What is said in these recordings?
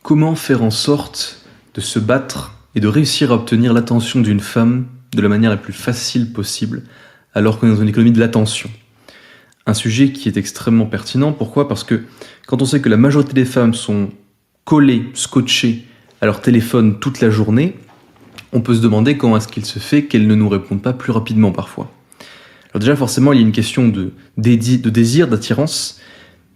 Comment faire en sorte de se battre et de réussir à obtenir l'attention d'une femme de la manière la plus facile possible alors qu'on est dans une économie de l'attention? Un sujet qui est extrêmement pertinent. Pourquoi ? Parce que quand on sait que la majorité des femmes sont collées, scotchées à leur téléphone toute la journée, on peut se demander comment est-ce qu'il se fait qu'elles ne nous répondent pas plus rapidement parfois. Alors déjà, forcément, il y a une question de désir, d'attirance,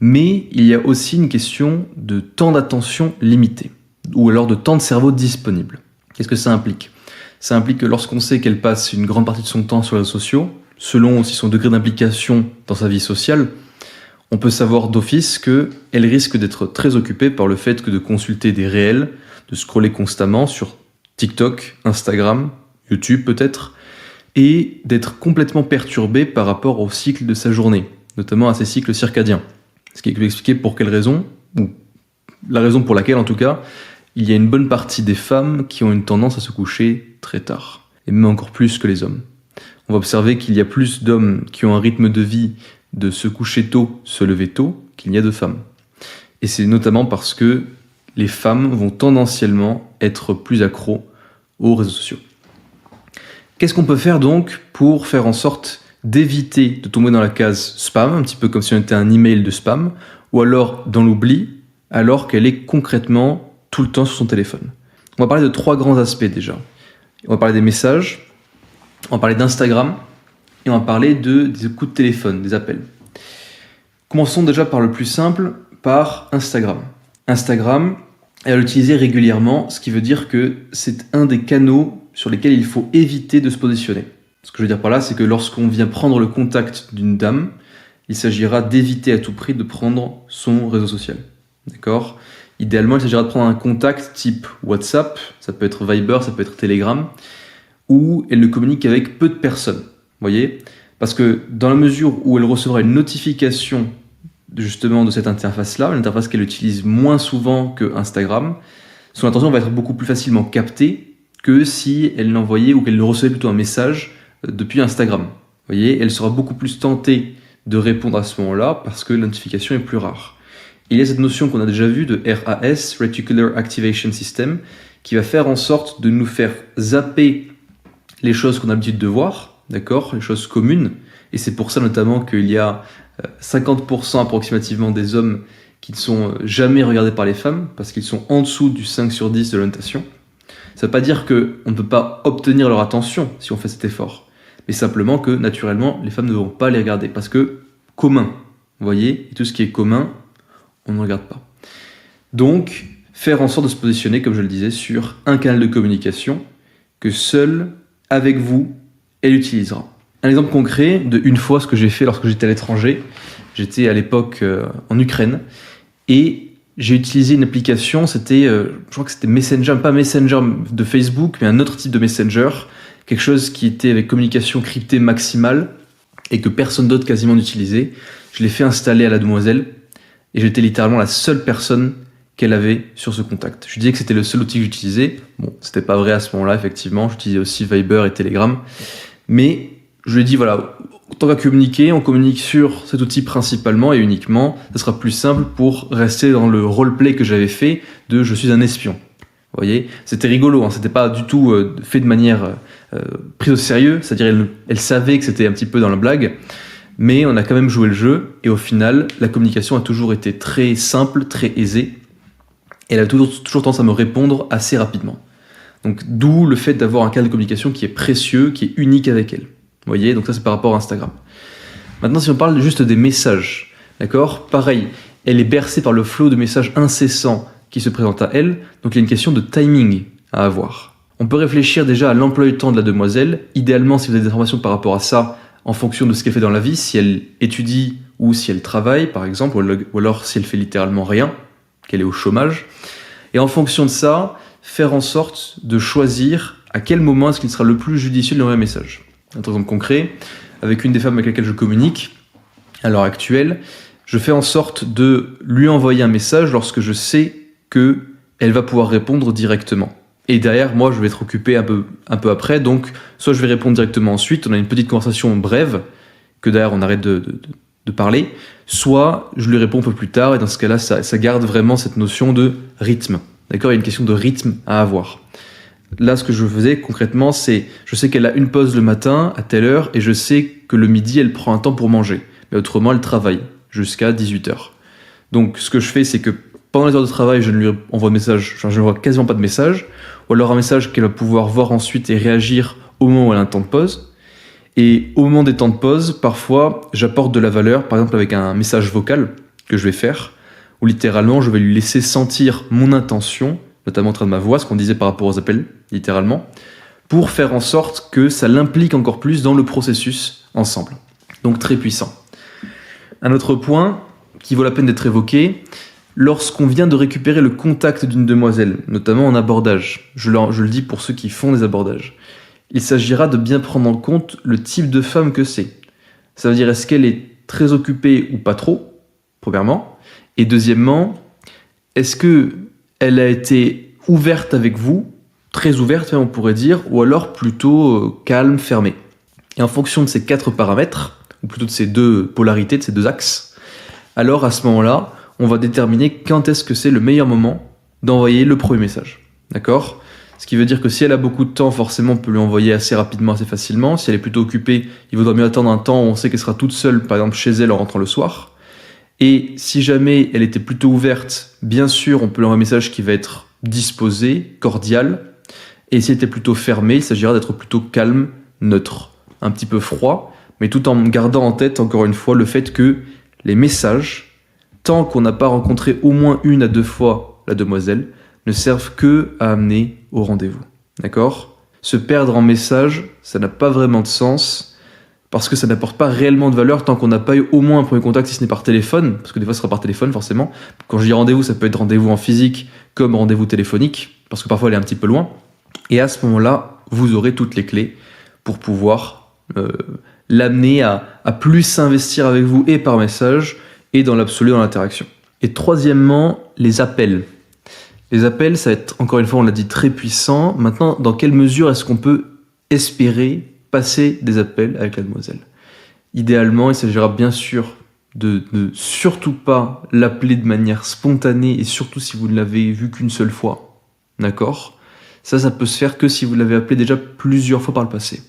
mais il y a aussi une question de temps d'attention limité, ou alors de temps de cerveau disponible. Qu'est-ce que ça implique ? Ça implique que lorsqu'on sait qu'elle passe une grande partie de son temps sur les réseaux sociaux, selon aussi son degré d'implication dans sa vie sociale, on peut savoir d'office qu'elle risque d'être très occupée par le fait que de consulter des réels, de scroller constamment sur TikTok, Instagram, YouTube peut-être, et d'être complètement perturbée par rapport au cycle de sa journée, notamment à ses cycles circadiens. Ce qui peut expliquer pour quelle raison, ou la raison pour laquelle en tout cas, il y a une bonne partie des femmes qui ont une tendance à se coucher très tard, et même encore plus que les hommes. On va observer qu'il y a plus d'hommes qui ont un rythme de vie de se coucher tôt, se lever tôt, qu'il n'y a de femmes. Et c'est notamment parce que les femmes vont tendanciellement être plus accros aux réseaux sociaux. Qu'est-ce qu'on peut faire donc pour faire en sorte d'éviter de tomber dans la case spam, un petit peu comme si on était un email de spam, ou alors dans l'oubli, alors qu'elle est concrètement tout le temps sur son téléphone? On va parler de 3 grands aspects déjà. On va parler des messages, on va parler d'Instagram, et on va parler des coups de téléphone, des appels. Commençons déjà par le plus simple, par Instagram. Instagram, elle est utilisée régulièrement, ce qui veut dire que c'est un des canaux sur lesquels il faut éviter de se positionner. Ce que je veux dire par là, c'est que lorsqu'on vient prendre le contact d'une dame, il s'agira d'éviter à tout prix de prendre son réseau social. D'accord ? Idéalement, il s'agira de prendre un contact type WhatsApp, ça peut être Viber, ça peut être Telegram, où elle ne communique avec peu de personnes. Vous voyez ? Parce que dans la mesure où elle recevra une notification justement de cette interface-là, une interface qu'elle utilise moins souvent que Instagram, son attention va être beaucoup plus facilement captée que si elle l'envoyait ou qu'elle ne recevait plutôt un message depuis Instagram. Vous voyez, elle sera beaucoup plus tentée de répondre à ce moment-là parce que la notification est plus rare. Il y a cette notion qu'on a déjà vue de RAS, Reticular Activation System, qui va faire en sorte de nous faire zapper les choses qu'on a l'habitude de voir, d'accord, les choses communes. Et c'est pour ça notamment qu'il y a 50% approximativement des hommes qui ne sont jamais regardés par les femmes, parce qu'ils sont en dessous du 5 sur 10 de l'orientation. Ça ne veut pas dire qu'on ne peut pas obtenir leur attention si on fait cet effort, mais simplement que naturellement, les femmes ne vont pas les regarder, parce que commun, vous voyez, et tout ce qui est commun, on ne regarde pas. Donc, faire en sorte de se positionner, comme je le disais, sur un canal de communication que seul, avec vous, elle utilisera. Un exemple concret de une fois ce que j'ai fait lorsque j'étais à l'étranger. J'étais à l'époque en Ukraine et j'ai utilisé une application, je crois que c'était Messenger, pas Messenger de Facebook, mais un autre type de Messenger, quelque chose qui était avec communication cryptée maximale et que personne d'autre quasiment n'utilisait. Je l'ai fait installer à la demoiselle et j'étais littéralement la seule personne qu'elle avait sur ce contact. Je disais que c'était le seul outil que j'utilisais. Bon, c'était pas vrai à ce moment-là, effectivement. J'utilisais aussi Viber et Telegram. Mais je lui ai dit, voilà, tant qu'à communiquer, on communique sur cet outil principalement et uniquement. Ça sera plus simple pour rester dans le roleplay que j'avais fait de « je suis un espion ». Vous voyez, c'était rigolo, hein, c'était pas du tout fait de manière prise au sérieux. C'est-à-dire, elle savait que c'était un petit peu dans la blague. Mais on a quand même joué le jeu. Et au final, la communication a toujours été très simple, très aisée. Elle a toujours tendance à me répondre assez rapidement. Donc, d'où le fait d'avoir un canal de communication qui est précieux, qui est unique avec elle. Vous voyez, donc ça c'est par rapport à Instagram. Maintenant, si on parle juste des messages, d'accord ? Pareil, elle est bercée par le flot de messages incessants qui se présentent à elle, donc il y a une question de timing à avoir. On peut réfléchir déjà à l'emploi du temps de la demoiselle. Idéalement, si vous avez des informations par rapport à ça, en fonction de ce qu'elle fait dans la vie, si elle étudie ou si elle travaille, par exemple, ou alors si elle fait littéralement rien, qu'elle est au chômage. Et en fonction de ça, faire en sorte de choisir à quel moment est-ce qu'il sera le plus judicieux de lui envoyer un message. Un exemple concret, avec une des femmes avec lesquelles je communique, à l'heure actuelle, je fais en sorte de lui envoyer un message lorsque je sais qu'elle va pouvoir répondre directement. Et derrière, moi, je vais être occupé un peu après, donc soit je vais répondre directement ensuite, on a une petite conversation brève, que derrière on arrête de parler, soit je lui réponds un peu plus tard, et dans ce cas-là, ça garde vraiment cette notion de rythme. D'accord, il y a une question de rythme à avoir. Là, ce que je faisais concrètement, c'est, je sais qu'elle a une pause le matin à telle heure et je sais que le midi, elle prend un temps pour manger. Mais autrement, elle travaille jusqu'à 18h. Donc, ce que je fais, c'est que pendant les heures de travail, je ne lui envoie de message, je ne vois quasiment pas de message, ou alors un message qu'elle va pouvoir voir ensuite et réagir au moment où elle a un temps de pause. Et au moment des temps de pause, parfois, j'apporte de la valeur, par exemple avec un message vocal que je vais faire, où littéralement, je vais lui laisser sentir mon intention, notamment au travers de ma voix, ce qu'on disait par rapport aux appels, littéralement, pour faire en sorte que ça l'implique encore plus dans le processus ensemble. Donc très puissant. Un autre point qui vaut la peine d'être évoqué, lorsqu'on vient de récupérer le contact d'une demoiselle, notamment en abordage, je le dis pour ceux qui font des abordages, il s'agira de bien prendre en compte le type de femme que c'est. Ça veut dire, est-ce qu'elle est très occupée ou pas trop, premièrement, et deuxièmement, est-ce qu'elle a été ouverte avec vous, très ouverte, on pourrait dire, ou alors plutôt calme, fermée. Et en fonction de ces 4 paramètres, ou plutôt de ces 2 polarités, de ces 2 axes, alors à ce moment-là, on va déterminer quand est-ce que c'est le meilleur moment d'envoyer le premier message. D'accord ? Ce qui veut dire que si elle a beaucoup de temps, forcément, on peut lui envoyer assez rapidement, assez facilement. Si elle est plutôt occupée, il vaudra mieux attendre un temps où on sait qu'elle sera toute seule, par exemple chez elle en rentrant le soir. Et si jamais elle était plutôt ouverte, bien sûr, on peut lui envoyer un message qui va être disposé, cordial. Et si elle était plutôt fermée, il s'agira d'être plutôt calme, neutre, un petit peu froid, mais tout en gardant en tête, encore une fois, le fait que les messages, tant qu'on n'a pas rencontré au moins 1 à 2 fois la demoiselle, ne servent que à amener au rendez-vous. D'accord ? Se perdre en message, ça n'a pas vraiment de sens, parce que ça n'apporte pas réellement de valeur tant qu'on n'a pas eu au moins un premier contact, si ce n'est par téléphone, parce que des fois ce sera par téléphone forcément. Quand je dis rendez-vous, ça peut être rendez-vous en physique comme rendez-vous téléphonique, parce que parfois elle est un petit peu loin. Et à ce moment-là, vous aurez toutes les clés pour pouvoir l'amener à plus s'investir avec vous et par message, et dans l'absolu dans l'interaction. Et troisièmement, les appels. Les appels, ça va être, encore une fois, on l'a dit, très puissant. Maintenant, dans quelle mesure est-ce qu'on peut espérer passer des appels avec la demoiselle ? Idéalement, il s'agira bien sûr de surtout pas l'appeler de manière spontanée, et surtout si vous ne l'avez vu qu'une seule fois. D'accord ? Ça peut se faire que si vous l'avez appelé déjà plusieurs fois par le passé.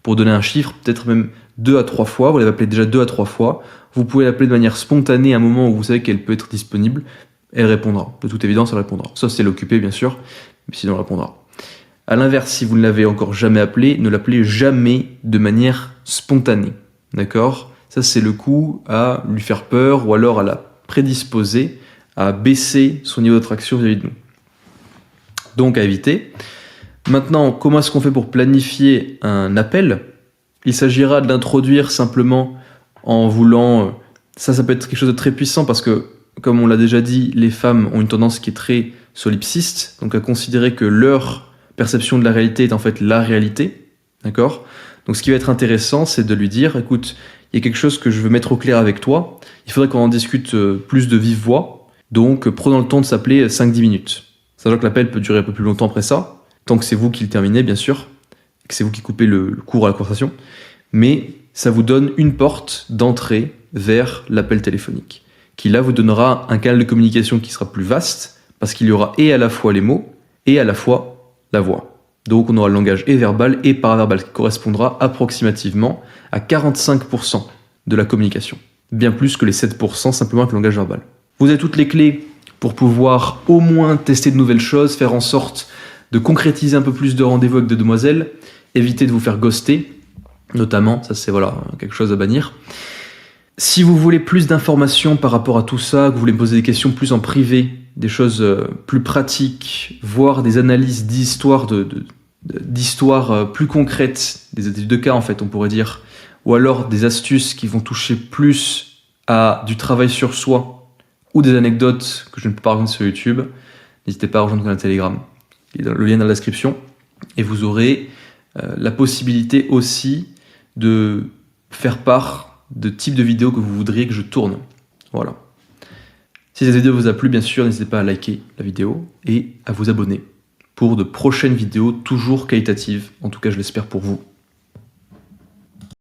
Pour donner un chiffre, peut-être même 2 à 3 fois, vous l'avez appelé déjà 2 à 3 fois, vous pouvez l'appeler de manière spontanée à un moment où vous savez qu'elle peut être disponible, elle répondra. De toute évidence, elle répondra. Sauf si elle est occupée, bien sûr, mais sinon elle répondra. A l'inverse, si vous ne l'avez encore jamais appelée, ne l'appelez jamais de manière spontanée. D'accord ? Ça, c'est le coup à lui faire peur ou alors à la prédisposer à baisser son niveau d'attraction vis-à-vis de nous. Donc à éviter. Maintenant, comment est-ce qu'on fait pour planifier un appel ? Il s'agira de l'introduire simplement en voulant... Ça peut être quelque chose de très puissant parce que, comme on l'a déjà dit, les femmes ont une tendance qui est très solipsiste, donc à considérer que leur perception de la réalité est en fait la réalité. D'accord ? Donc ce qui va être intéressant, c'est de lui dire, écoute, il y a quelque chose que je veux mettre au clair avec toi, il faudrait qu'on en discute plus de vive voix, donc prenons le temps de s'appeler 5-10 minutes. Sachant que l'appel peut durer un peu plus longtemps après ça, tant que c'est vous qui le terminez, bien sûr, et que c'est vous qui coupez le cours à la conversation, mais ça vous donne une porte d'entrée vers l'appel téléphonique, qui là vous donnera un canal de communication qui sera plus vaste, parce qu'il y aura et à la fois les mots, et à la fois la voix. Donc on aura le langage et verbal et paraverbal, qui correspondra approximativement à 45% de la communication, bien plus que les 7% simplement avec le langage verbal. Vous avez toutes les clés pour pouvoir au moins tester de nouvelles choses, faire en sorte de concrétiser un peu plus de rendez-vous avec des demoiselles, éviter de vous faire ghoster, notamment, ça c'est quelque chose à bannir. Si vous voulez plus d'informations par rapport à tout ça, que vous voulez me poser des questions plus en privé, des choses plus pratiques, voire des analyses d'histoires d'histoires plus concrètes, des études de cas en fait on pourrait dire, ou alors des astuces qui vont toucher plus à du travail sur soi, ou des anecdotes que je ne peux pas raconter sur YouTube, n'hésitez pas à rejoindre le Telegram. Le lien dans la description, et vous aurez la possibilité aussi de faire part de types de vidéos que vous voudriez que je tourne. Voilà. Si cette vidéo vous a plu, bien sûr, n'hésitez pas à liker la vidéo et à vous abonner pour de prochaines vidéos toujours qualitatives, en tout cas je l'espère pour vous.